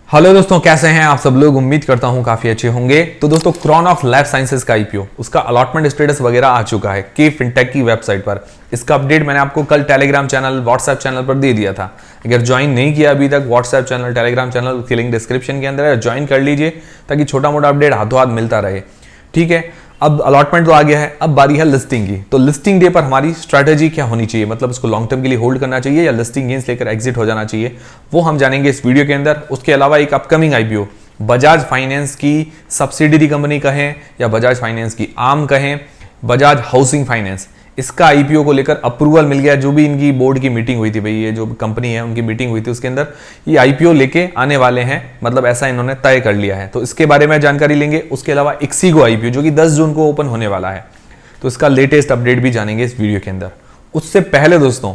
Hello दोस्तों, कैसे हैं आप सब लोग। उम्मीद करता हूं काफी अच्छे होंगे। तो दोस्तों, क्रॉन ऑफ लाइफ साइंसेज का आईपीओ, उसका अलॉटमेंट स्टेटस वगैरह आ चुका है के फिनटेक की वेबसाइट पर। इसका अपडेट मैंने आपको कल टेलीग्राम चैनल व्हाट्सएप चैनल पर दे दिया था। अगर ज्वाइन नहीं किया अभी तक व्हाट्सएप चैनल टेलीग्राम चैनल की लिंक डिस्क्रिप्शन के अंदर है, ज्वाइन कर लीजिए ताकि छोटा मोटा अपडेट हाथों हाथ मिलता रहे। ठीक है, अब अलॉटमेंट तो आ गया है, अब बारी है लिस्टिंग की। तो लिस्टिंग डे पर हमारी स्ट्रैटेजी क्या होनी चाहिए, मतलब इसको लॉन्ग टर्म के लिए होल्ड करना चाहिए या लिस्टिंग गेन्स लेकर एग्जिट हो जाना चाहिए, वो हम जानेंगे इस वीडियो के अंदर। उसके अलावा एक अपकमिंग आईपीओ बजाज फाइनेंस की सब्सिडरी कंपनी कहें या बजाज फाइनेंस की आर्म कहें, बजाज हाउसिंग फाइनेंस, इसका आईपीओ को लेकर अप्रूवल मिल गया। जो भी इनकी बोर्ड की मीटिंग हुई थी, भाई ये जो कंपनी है उनकी मीटिंग हुई थी, उसके अंदर ये आईपीओ लेके आने वाले हैं, मतलब ऐसा इन्होंने तय कर लिया है। तो इसके बारे में जानकारी लेंगे। उसके अलावा इक्सिगो आईपीओ जो कि 10 जून को ओपन होने वाला है, तो इसका लेटेस्ट अपडेट भी जानेंगे इस वीडियो के अंदर। उससे पहले दोस्तों,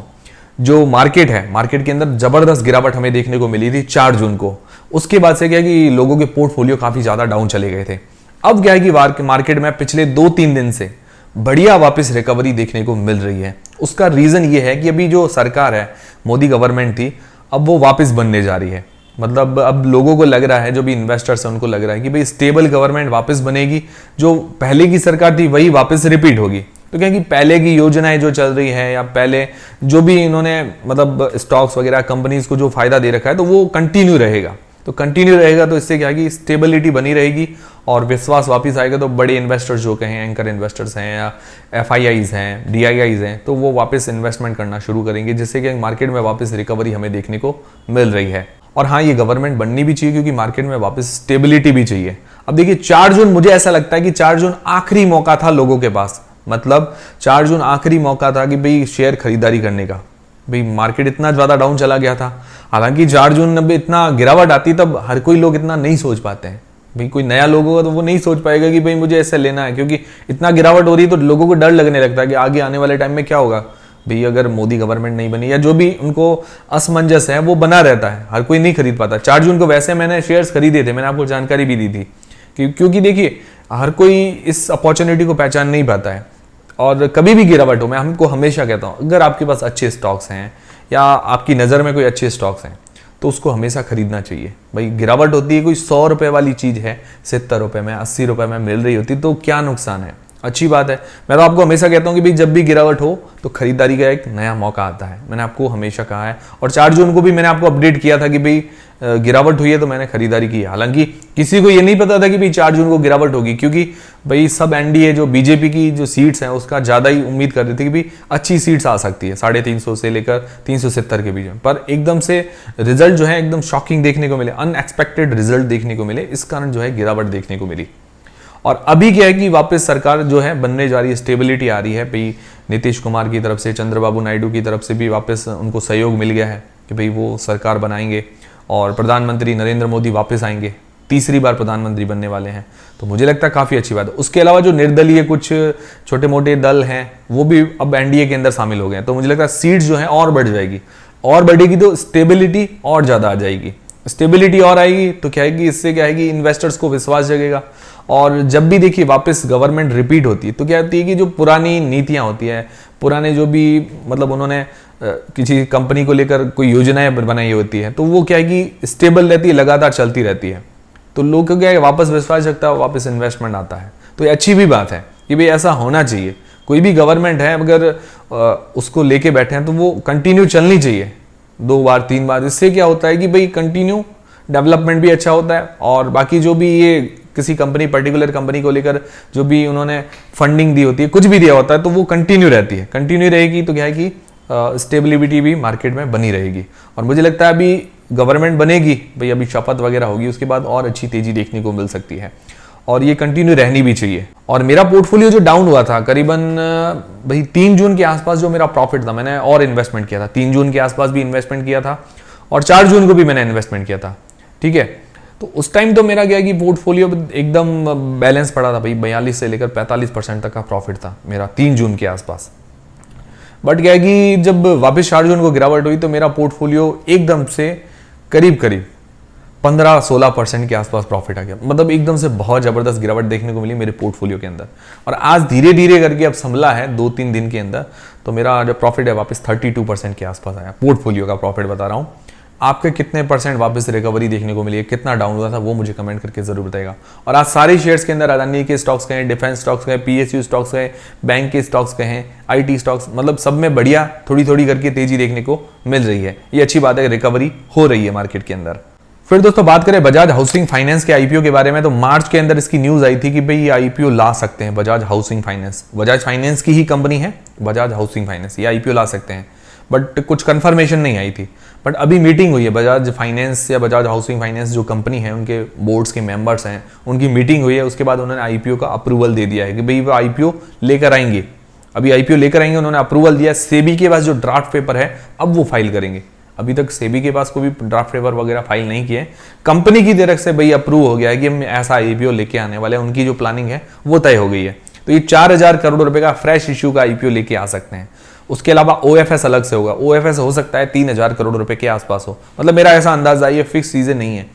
जो मार्केट है, मार्केट के अंदर जबरदस्त गिरावट हमें देखने को मिली थी 4 जून को। उसके बाद से क्या है कि लोगों के पोर्टफोलियो काफी ज्यादा डाउन चले गए थे। अब क्या है कि मार्केट में पिछले 2-3 दिन से बढ़िया वापस रिकवरी देखने को मिल रही है। उसका रीजन ये है कि अभी जो सरकार है, मोदी गवर्नमेंट थी, अब वो वापस बनने जा रही है। मतलब अब लोगों को लग रहा है, जो भी इन्वेस्टर्स हैं उनको लग रहा है कि भाई स्टेबल गवर्नमेंट वापस बनेगी, जो पहले की सरकार थी वही वापस रिपीट होगी। तो क्या कि पहले की योजनाएं जो चल रही है या पहले जो भी इन्होंने मतलब स्टॉक्स वगैरह कंपनीज को जो फायदा दे रखा है, तो वो कंटिन्यू रहेगा। तो कंटिन्यू रहेगा तो इससे क्या है कि स्टेबिलिटी बनी रहेगी और विश्वास वापस आएगा। तो बड़े इन्वेस्टर्स जो कहें, एंकर इन्वेस्टर्स हैं या एफआईआईज हैं, डीआईआईज हैं, तो वो वापस इन्वेस्टमेंट करना शुरू करेंगे, जिससे कि मार्केट में वापस रिकवरी हमें देखने को मिल रही है। और हाँ, ये गवर्नमेंट बननी भी चाहिए क्योंकि मार्केट में वापस स्टेबिलिटी भी चाहिए। अब देखिए 4 जून, मुझे ऐसा लगता है कि 4 जून आखिरी मौका था लोगों के पास। मतलब 4 जून आखिरी मौका था कि भाई शेयर खरीदारी करने का। भाई मार्केट इतना ज्यादा डाउन चला गया था। हालांकि 4 जून में इतना गिरावट आती तब हर कोई लोग इतना नहीं सोच पाते हैं। भाई कोई नया लोग होगा तो वो नहीं सोच पाएगा कि भाई मुझे ऐसे लेना है, क्योंकि इतना गिरावट हो रही है तो लोगों को डर लगने लगता है कि आगे आने वाले टाइम में क्या होगा। भाई अगर मोदी गवर्नमेंट नहीं बनी या जो भी उनको असमंजस है वो बना रहता है, हर कोई नहीं खरीद पाता। 4 जून को वैसे मैंने शेयर्स खरीदे थे, मैंने आपको जानकारी भी दी थी क्योंकि देखिए हर कोई इस अपॉर्चुनिटी को पहचान नहीं पाता है। और कभी भी गिरावट हो, मैं हमको हमेशा कहता हूं, अगर आपके पास अच्छे स्टॉक्स हैं या आपकी नज़र में कोई अच्छे स्टॉक्स हैं तो उसको हमेशा खरीदना चाहिए। भाई गिरावट होती है, कोई 100 रुपए वाली चीज़ है 70 रुपए में, 80 रुपए में मिल रही होती, तो क्या नुकसान है, अच्छी बात है। मैं तो आपको हमेशा कहता हूं कि भाई जब भी गिरावट हो तो खरीदारी का एक नया मौका आता है, मैंने आपको हमेशा कहा है। और 4 जून को भी मैंने आपको अपडेट किया था कि भाई गिरावट हुई है तो मैंने खरीदारी की। हालांकि किसी को ये नहीं पता था कि भाई 4 जून को गिरावट होगी, क्योंकि भाई सब एनडीए जो बीजेपी की जो सीट्स हैं उसका ज्यादा ही उम्मीद कर रही थी कि भाई अच्छी सीट्स आ सकती है 350 से लेकर 370 के बीच में। पर एकदम से रिजल्ट जो है एकदम शॉकिंग देखने को मिले, अनएक्सपेक्टेड रिजल्ट देखने को मिले, इस कारण जो है गिरावट देखने को मिली। और अभी क्या है कि वापस सरकार जो है बनने जा रही है, स्टेबिलिटी आ रही है। भाई नीतीश कुमार की तरफ से, चंद्रबाबू नायडू की तरफ से भी वापस उनको सहयोग मिल गया है कि भाई वो सरकार बनाएंगे और प्रधानमंत्री नरेंद्र मोदी वापस आएंगे, तीसरी बार प्रधानमंत्री बनने वाले हैं। तो मुझे लगता है काफी अच्छी बात है। उसके अलावा जो निर्दलीय कुछ छोटे मोटे दल हैं वो भी अब एनडीए के अंदर शामिल हो गए हैं, तो मुझे लगता है सीट्स जो है और बढ़ जाएगी, और बढ़ेगी तो स्टेबिलिटी और ज्यादा आ जाएगी। स्टेबिलिटी और आएगी तो क्या है कि इससे क्या है कि इन्वेस्टर्स को विश्वास जगेगा। और जब भी देखिए वापस गवर्नमेंट रिपीट होती है तो क्या होती है कि जो पुरानी नीतियां होती है, पुराने जो भी मतलब उन्होंने किसी कंपनी को लेकर कोई योजनाएं बनाई होती है, तो वो क्या है कि स्टेबल रहती है, लगातार चलती रहती है। तो लोग को क्या है वापस विश्वास जगता है, वापस इन्वेस्टमेंट आता है। तो ये अच्छी भी बात है कि भाई ऐसा होना चाहिए। कोई भी गवर्नमेंट है अगर उसको लेके बैठे हैं तो वो कंटिन्यू चलनी चाहिए 2 बार 3 बार। इससे क्या होता है कि भाई कंटिन्यू डेवलपमेंट भी अच्छा होता है, और बाकी जो भी ये किसी कंपनी, पर्टिकुलर कंपनी को लेकर जो भी उन्होंने फंडिंग दी होती है, कुछ भी दिया होता है, तो वो कंटिन्यू रहती है, कंटिन्यू रहेगी। तो क्या है कि स्टेबिलिटी भी मार्केट में बनी रहेगी। और मुझे लगता है अभी गवर्नमेंट बनेगी, भाई अभी शपथ वगैरह होगी, उसके बाद और अच्छी तेजी देखने को मिल सकती है, और ये कंटिन्यू रहनी भी चाहिए। और मेरा पोर्टफोलियो जो डाउन हुआ था करीबन भाई 3 जून के आसपास जो मेरा प्रॉफिट था, मैंने और इन्वेस्टमेंट किया था, 3 जून के आसपास भी इन्वेस्टमेंट किया था और 4 जून को भी मैंने इन्वेस्टमेंट किया था। ठीक है, तो उस टाइम तो मेरा क्या है कि पोर्टफोलियो एकदम बैलेंस पड़ा था भाई, 42 से लेकर 45% तक का प्रॉफिट था मेरा 3 जून के आसपास। बट क्या है कि जब वापस 4 जून को गिरावट हुई तो मेरा पोर्टफोलियो एकदम से करीब 15-16% के आसपास प्रॉफिट आ गया। मतलब एकदम से बहुत जबरदस्त गिरावट देखने को मिली मेरे पोर्टफोलियो के अंदर। और आज धीरे धीरे करके अब संभला है 2-3 दिन के अंदर, तो मेरा जो प्रॉफिट है वापस 32% के आसपास आया। पोर्टफोलियो का प्रॉफिट बता रहा हूं। आपके कितने % वापस रिकवरी देखने को मिली है, कितना डाउन हुआ था, वो मुझे कमेंट करके जरूर बताएगा। और आज सारे शेयर्स के अंदर अदानी के स्टॉक्स गए, डिफेंस स्टॉक्स गए, पीएसयू स्टॉक्स गए, बैंक के स्टॉक्स गए हैं, आईटी स्टॉक्स, मतलब सब में बढ़िया थोड़ी थोड़ी करके तेजी देखने को मिल रही है। ये अच्छी बात है, रिकवरी हो रही है मार्केट के अंदर। फिर दोस्तों बात करें बजाज हाउसिंग फाइनेंस के आईपीओ के बारे में, तो मार्च के अंदर इसकी न्यूज आई थी कि भाई ये आईपीओ ला सकते हैं Bajaj housing finance. Bajaj finance की ही कंपनी है बजाज हाउसिंग फाइनेंस, ये आईपीओ ला सकते हैं, बट कुछ कंफर्मेशन नहीं आई थी। बट अभी मीटिंग हुई है बजाज फाइनेंस या बजाज हाउसिंग फाइनेंस जो कंपनी है, उनके बोर्ड्स के मेंबर्स हैं, उनकी मीटिंग हुई है। उसके बाद उन्होंने आईपीओ का अप्रूवल दे दिया है कि भाई वो आईपीओ लेकर आएंगे। अभी आईपीओ लेकर आएंगे, उन्होंने अप्रूवल दिया। सेबी के पास जो ड्राफ्ट पेपर है अब वो फाइल करेंगे। अभी तक सेबी के पास कोई भी ड्राफ्ट पेपर वगैरह फाइल नहीं किए। कंपनी की तरफ से भाई अप्रूव हो गया है कि हम ऐसा आईपीओ लेके आने वाले हैं, उनकी जो प्लानिंग है वो तय हो गई है। तो ये 4000 करोड़ रुपए का फ्रेश इश्यू का आईपीओ लेके आ सकते हैं। उसके अलावा ओएफएस अलग से होगा। ओएफएस हो सकता है 3000 करोड़ रुपए के आसपास हो, मतलब मेरा ऐसा अंदाजा है, ये फिक्स चीजें नहीं है।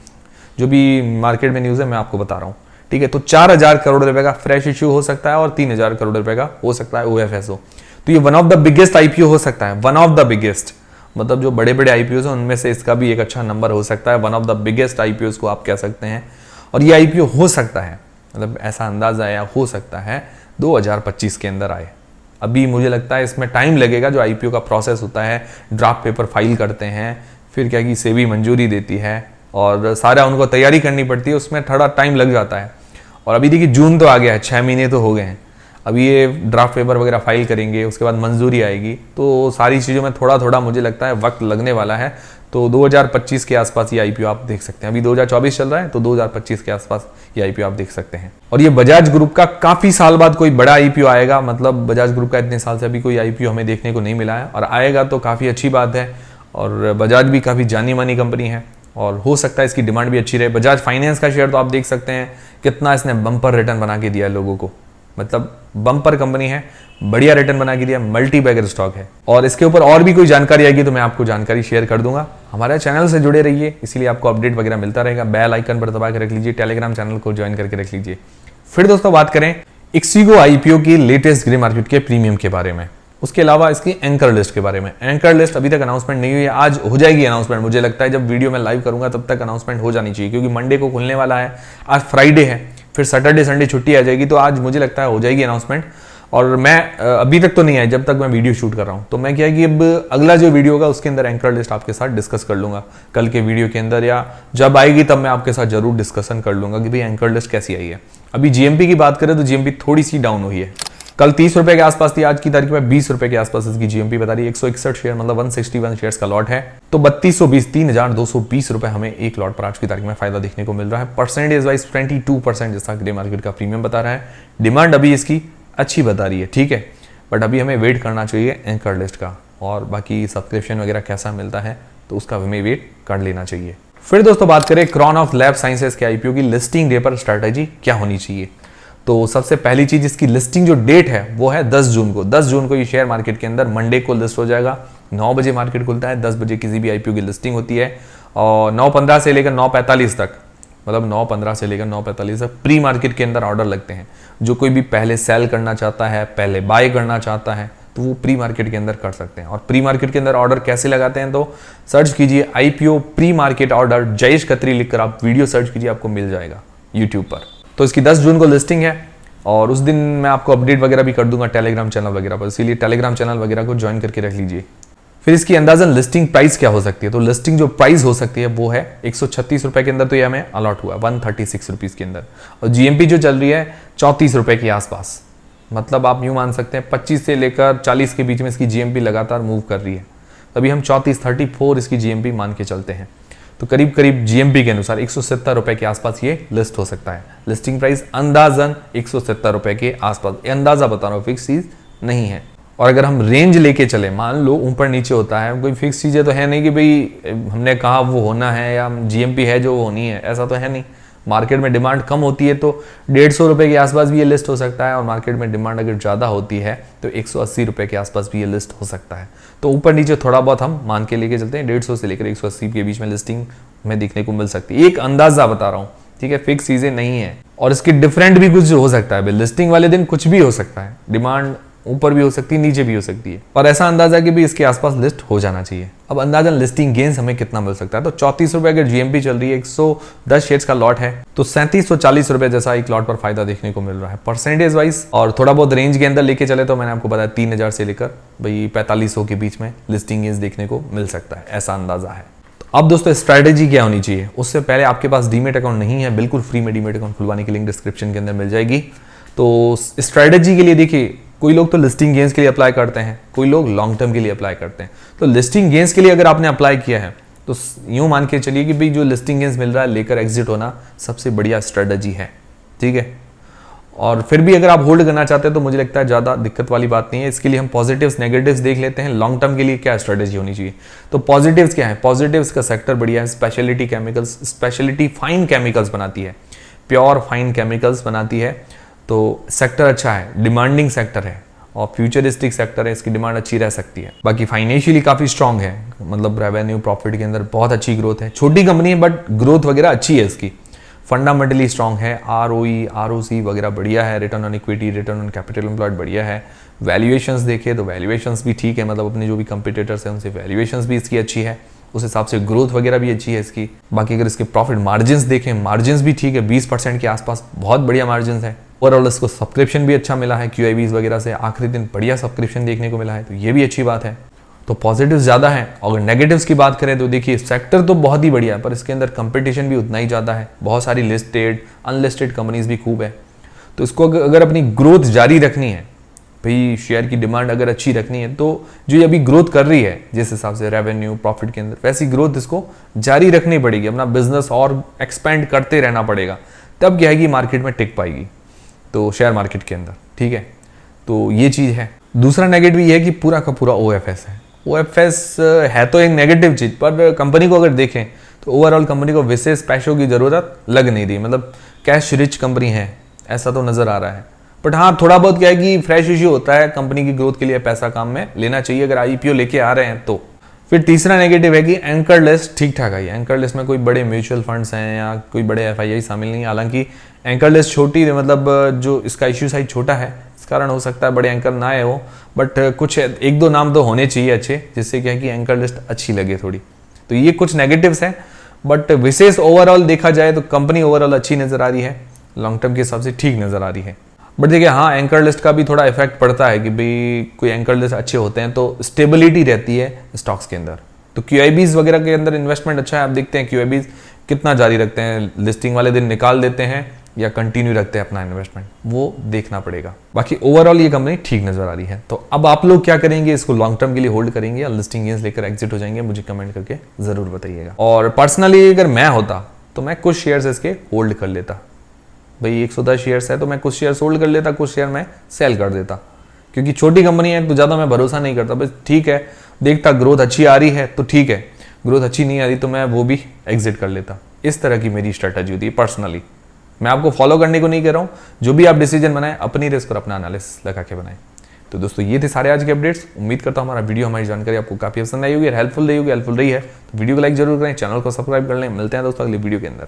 जो भी मार्केट में न्यूज है मैं आपको बता रहा हूँ, ठीक है। तो 4000 करोड़ रुपए का फ्रेश इश्यू हो सकता है और 3000 करोड़ रुपए का हो सकता है ओएफएस हो। तो ये one of the biggest IPO हो सकता है, वन ऑफ द बिगेस्ट, मतलब जो बड़े बड़े आईपीओ हैं उनमें से इसका भी एक अच्छा नंबर हो सकता है। One of the biggest IPO को आप कह सकते हैं। और ये आईपीओ हो सकता है, मतलब ऐसा अंदाजा है, हो सकता है 2025 के अंदर आए। अभी मुझे लगता है इसमें टाइम लगेगा। जो आईपीओ का प्रोसेस होता है, ड्राफ्ट पेपर फाइल करते हैं, फिर क्या कि सेबी मंजूरी देती है और सारा उनको तैयारी करनी पड़ती है, उसमें थोड़ा टाइम लग जाता है। और अभी देखिए जून तो आ गया है, 6 महीने तो हो गए हैं। अभी ये ड्राफ्ट पेपर वगैरह फाइल करेंगे, उसके बाद मंजूरी आएगी, तो सारी चीज़ों में थोड़ा थोड़ा मुझे लगता है वक्त लगने वाला है। तो 2025 के आसपास ये आईपीओ आप देख सकते हैं। अभी 2024 चल रहा है, तो 2025 के आसपास ये आईपीओ आप देख सकते हैं। और ये बजाज ग्रुप का काफी साल बाद कोई बड़ा आईपीओ आएगा, मतलब बजाज ग्रुप का इतने साल से अभी कोई आईपीओ हमें देखने को नहीं मिला है, और आएगा तो काफी अच्छी बात है। और बजाज भी काफी जानी मानी कंपनी है और हो सकता है इसकी डिमांड भी अच्छी रहे। बजाज फाइनेंस का शेयर तो आप देख सकते हैं कितना इसने बम्पर रिटर्न बना के दिया है लोगों को, मतलब बम्पर कंपनी है, बढ़िया रिटर्न बना के दिया, मल्टी बैगर स्टॉक है। और इसके ऊपर और भी कोई जानकारी आएगी तो मैं आपको जानकारी शेयर कर दूंगा। हमारे चैनल से जुड़े रहिए, इसीलिए आपको अपडेट वगैरह मिलता रहेगा। बेल आइकन पर दबा के रख लीजिए, टेलीग्राम चैनल को ज्वाइन करके रख लीजिए। फिर दोस्तों बात करें इक्सिगो आईपीओ की लेटेस्ट ग्रे मार्केट के प्रीमियम के बारे में, उसके अलावा इसकी एंकर लिस्ट के बारे में। एंकर लिस्ट अभी तक अनाउंसमेंट नहीं हुई है, आज हो जाएगी अनाउंसमेंट। मुझे लगता है जब वीडियो में लाइव करूंगा तब तक अनाउंसमेंट हो जानी चाहिए, क्योंकि मंडे को खुलने वाला है, आज फ्राइडे है, फिर सैटरडे संडे छुट्टी आ जाएगी, तो आज मुझे लगता है हो जाएगी अनाउंसमेंट। और मैं अभी तक तो नहीं आई जब तक मैं वीडियो शूट कर रहा हूं, तो मैं क्या है कि अब अगला जो वीडियो होगा उसके अंदर एंकर लिस्ट आपके साथ डिस्कस कर लूंगा कल के वीडियो के अंदर, या जब आएगी तब मैं आपके साथ जरूर डिस्कशन कर लूंगा कि भाई एंकर लिस्ट कैसी आई है। अभी जीएमपी की बात करें तो जीएमपी थोड़ी सी डाउन हुई है, कल 30 रुपए के आसपास थी, आज की तारीख में 20 रुपए के आसपास इसकी जीएमपी बता रही है। 161 शेयर मतलब 161 शेयर्स का लॉट है, तो 3220 3220 रुपए हमें एक लॉट पर आज की तारीख में फायदा देखने को मिल रहा है। परसेंटेज वाइज 22% जैसा ग्रे मार्केट का प्रीमियम बता रहा है। डिमांड अभी इसकी अच्छी बता रही है, ठीक है, बट अभी हमें वेट करना चाहिए एंकर लिस्ट का, और बाकी सब्सक्रिप्शन वगैरह कैसा मिलता है तो उसका हमें वेट कर लेना चाहिए। फिर दोस्तों बात करें क्रॉनऑफ लैब साइंसेज के आईपीओ की लिस्टिंग डे पर स्ट्रैटेजी क्या होनी चाहिए। तो सबसे पहली चीज, इसकी लिस्टिंग जो डेट है वो है 10 जून को। 10 जून को ये शेयर मार्केट के अंदर मंडे को लिस्ट हो जाएगा। 9 बजे मार्केट खुलता है, 10 बजे किसी भी आईपीओ की लिस्टिंग होती है, और 9:15 से लेकर 9:45 तक, मतलब 9:15 से लेकर 9:45 तक प्री मार्केट के अंदर ऑर्डर लगते हैं। जो कोई भी पहले सेल करना चाहता है, पहले बाय करना चाहता है, तो वो प्री मार्केट के अंदर कर सकते हैं। और प्री मार्केट के अंदर ऑर्डर कैसे लगाते हैं, तो सर्च कीजिए IPO pre market order Jayesh Khatri लिखकर आप वीडियो सर्च कीजिए, आपको मिल जाएगा यूट्यूब पर। तो इसकी 10 जून को लिस्टिंग है, और उस दिन मैं आपको अपडेट वगैरह भी कर दूंगा टेलीग्राम चैनल वगैरह पर, इसीलिए टेलीग्राम चैनल वगैरह को ज्वाइन करके रख लीजिए। फिर इसकी अंदाजन लिस्टिंग प्राइस क्या हो सकती है, तो लिस्टिंग जो प्राइस हो सकती है वो है 136 रुपए के अंदर, तो ये हमें अलॉट हुआ 136 रुपीज के अंदर। और जीएमपी जो चल रही है 34 रुपए के आसपास, मतलब आप यूं मान सकते हैं 25 से लेकर 40 के बीच में इसकी जीएमपी लगातार मूव कर रही है। अभी हम 34 इसकी जीएमपी मान के चलते हैं, तो करीब करीब जीएमपी के अनुसार 170 रुपए के आसपास ये लिस्ट हो सकता है। लिस्टिंग प्राइस अंदाजन 170 रुपए के आसपास, अंदाजा बता रहा हूँ, फिक्स चीज नहीं है। और अगर हम रेंज लेके चले, मान लो ऊपर नीचे होता है, कोई फिक्स चीजें तो है नहीं कि भाई हमने कहा वो होना है या जीएमपी है जो होनी है, ऐसा तो है नहीं। मार्केट में डिमांड कम होती है तो 150 रुपए के आसपास भी ये लिस्ट हो सकता है, और मार्केट में डिमांड अगर ज़्यादा होती है तो 180 रुपए के आसपास भी ये लिस्ट हो सकता है। तो ऊपर नीचे थोड़ा बहुत हम मान के लेके चलते हैं, 150 से लेकर 180 के बीच में लिस्टिंग में देखने को मिल सकती है। एक अंदाजा बता रहा हूँ, ठीक है, फिक्स चीज़ें नहीं है। और इसकी डिफरेंट भी कुछ हो सकता है, लिस्टिंग वाले दिन कुछ भी हो सकता है, डिमांड ऊपर भी हो सकती है, नीचे भी हो सकती है, और ऐसा अंदाजा कि भी इसके आसपास लिस्ट हो जाना चाहिए। अब अंदाजन लिस्टिंग गेन्स हमें कितना मिल सकता है, तो 34 रुपए अगर जीएमपी चल रही है, 110 शेयर्स का लॉट है, तो 3740 रुपए जैसा एक लॉट पर फायदा देखने को मिल रहा है परसेंटेज वाइज। और थोड़ा बहुत रेंज के अंदर लेके चले तो मैंने आपको बताया 3000 से लेकर भाई 4500 के बीच में लिस्टिंग गेन्स देखने को मिल सकता है, ऐसा अंदाजा है। अब दोस्तों स्ट्रैटेजी क्या होनी चाहिए, उससे पहले आपके पास डीमेट अकाउंट नहीं है, बिल्कुल फ्री में डीमेट अकाउंट खुलवाने की लिंक डिस्क्रिप्शन के अंदर मिल जाएगी। तो स्ट्रैटेजी के लिए देखिए, कोई लोग तो लिस्टिंग गेन्स के लिए अप्लाई करते हैं, कोई लोग लॉन्ग टर्म के लिए अप्लाई करते हैं। तो लिस्टिंग गेन्स के लिए अगर आपने अप्लाई किया है तो यूं मान के चलिए कि भाई जो लिस्टिंग गेन्स मिल रहा है लेकर एग्जिट होना सबसे बढ़िया स्ट्रैटेजी है, ठीक है। और फिर भी अगर आप होल्ड करना चाहते हैं तो मुझे लगता है ज़्यादा दिक्कत वाली बात नहीं है। इसके लिए हम पॉजिटिव्स नेगेटिव्स देख लेते हैं। लॉन्ग टर्म के लिए क्या स्ट्रेटेजी होनी चाहिए, तो पॉजिटिव्स क्या है, पॉजिटिव्स का सेक्टर बढ़िया है, speciality chemicals, speciality fine chemicals बनाती है, प्योर फाइन केमिकल्स बनाती है, तो सेक्टर अच्छा है, डिमांडिंग सेक्टर है और फ्यूचरिस्टिक सेक्टर है, इसकी डिमांड अच्छी रह सकती है। बाकी फाइनेंशियली काफ़ी स्ट्रांग है, मतलब रेवेन्यू प्रॉफिट के अंदर बहुत अच्छी ग्रोथ है, छोटी कंपनी है बट ग्रोथ वगैरह अच्छी है इसकी, फंडामेंटली स्ट्रांग है, आरओई आरओसी वगैरह बढ़िया है, return on equity return on capital employed बढ़िया है, वैल्यूएशंस देखें तो वैल्यूएशंस भी ठीक है, मतलब अपने जो भी कंपटीटर्स हैं उनसे वैल्यूएशंस भी इसकी अच्छी है, उस हिसाब से ग्रोथ वगैरह भी अच्छी है इसकी। बाकी अगर इसके प्रॉफिट मार्जिन्स देखें, मार्जिन्स भी ठीक है, 20% के आसपास बहुत बढ़िया मार्जिन्स है। ओवरऑल इसको सब्सक्रिप्शन भी अच्छा मिला है, QIBs वगैरह से आखिरी दिन बढ़िया सब्सक्रिप्शन देखने को मिला है, तो ये भी अच्छी बात है। तो पॉजिटिव्स ज़्यादा है। अगर नेगेटिव्स की बात करें तो देखिए सेक्टर तो बहुत ही बढ़िया है पर इसके अंदर कंपटीशन भी उतना ही ज़्यादा है, बहुत सारी लिस्टेड अनलिस्टेड कंपनीज भी खूब है। तो इसको अगर अपनी ग्रोथ जारी रखनी है, भाई शेयर की डिमांड अगर अच्छी रखनी है, तो जो ये अभी ग्रोथ कर रही है जिस हिसाब से रेवेन्यू प्रॉफिट के अंदर, वैसी ग्रोथ इसको जारी रखनी पड़ेगी, अपना बिजनेस और एक्सपेंड करते रहना पड़ेगा, तब क्या है कि मार्केट में टिक पाएगी, तो शेयर मार्केट के अंदर, ठीक है। तो ये चीज़ है। दूसरा नेगेटिव ये है कि पूरा का पूरा OFS है। OFS है तो एक नेगेटिव चीज़, पर कंपनी को अगर देखें तो ओवरऑल कंपनी को विशेष पैसों की ज़रूरत लग नहीं रही, मतलब कैश रिच कंपनी है ऐसा तो नज़र आ रहा है। बट हाँ, थोड़ा बहुत क्या है कि फ्रेश इश्यू होता है, कंपनी की ग्रोथ के लिए पैसा काम में लेना चाहिए अगर IPO लेके आ रहे हैं तो। फिर तीसरा नेगेटिव है कि एंकर लिस्ट ठीक ठाक आई है, एंकर लिस्ट में कोई बड़े म्यूचुअल फंड्स हैं या कोई बड़े FII शामिल नहीं है। हालांकि एंकर लिस्ट छोटी है, मतलब जो इसका इश्यू साइज छोटा है, इस कारण हो सकता है बड़े एंकर ना आए हो, बट कुछ एक दो नाम तो होने चाहिए अच्छे, जिससे क्या है कि एंकर लिस्ट अच्छी लगे थोड़ी। तो ये कुछ नेगेटिव्स हैं, बट विशेष ओवरऑल देखा जाए तो कंपनी ओवरऑल अच्छी नज़र आ रही है, लॉन्ग टर्म के हिसाब से ठीक नज़र आ रही है। बट देखिए हाँ, एंकर लिस्ट का भी थोड़ा इफेक्ट पड़ता है कि भाई कोई एंकर लिस्ट अच्छे होते हैं तो स्टेबिलिटी रहती है स्टॉक्स के अंदर। तो QIBs वगैरह के अंदर इन्वेस्टमेंट अच्छा है, आप देखते हैं QIBs कितना जारी रखते हैं, लिस्टिंग वाले दिन निकाल देते हैं या कंटिन्यू रखते हैं अपना इन्वेस्टमेंट, वो देखना पड़ेगा। बाकी ओवरऑल ये कंपनी ठीक नजर आ रही है। तो अब आप लोग क्या करेंगे, इसको लॉन्ग टर्म के लिए होल्ड करेंगे या लिस्टिंग गेन्स लेकर एग्जिट हो जाएंगे, मुझे कमेंट करके जरूर बताइएगा। और पर्सनली अगर मैं होता तो मैं कुछ शेयर्स इसके होल्ड कर लेता, भाई 110 शेयर्स है तो मैं कुछ शेयर होल्ड कर लेता, कुछ शेयर मैं सेल कर देता, क्योंकि छोटी कंपनी है तो ज़्यादा मैं भरोसा नहीं करता। बस ठीक है, देखता ग्रोथ अच्छी आ रही है तो ठीक है, ग्रोथ अच्छी नहीं आ रही तो मैं वो भी एग्जिट कर लेता। इस तरह की मेरी स्ट्रेटजी होती है पर्सनली। मैं आपको फॉलो करने को नहीं कह रहा हूँ, जो भी आप डिसीजन बनाएं अपनी रिस्क और अपना एनालिसिस लगा के बनाएं। तो दोस्तों ये थे सारे आज के अपडेट्स। उम्मीद करता हूँ हमारा वीडियो, हमारी जानकारी आपको काफी पसंद आई होगी, हेल्पफुल रही होगी। हेल्पफुल रही है तो वीडियो को लाइक जरूर करें, चैनल को सब्सक्राइब कर लें। मिलते हैं दोस्तों अगली वीडियो के अंदर।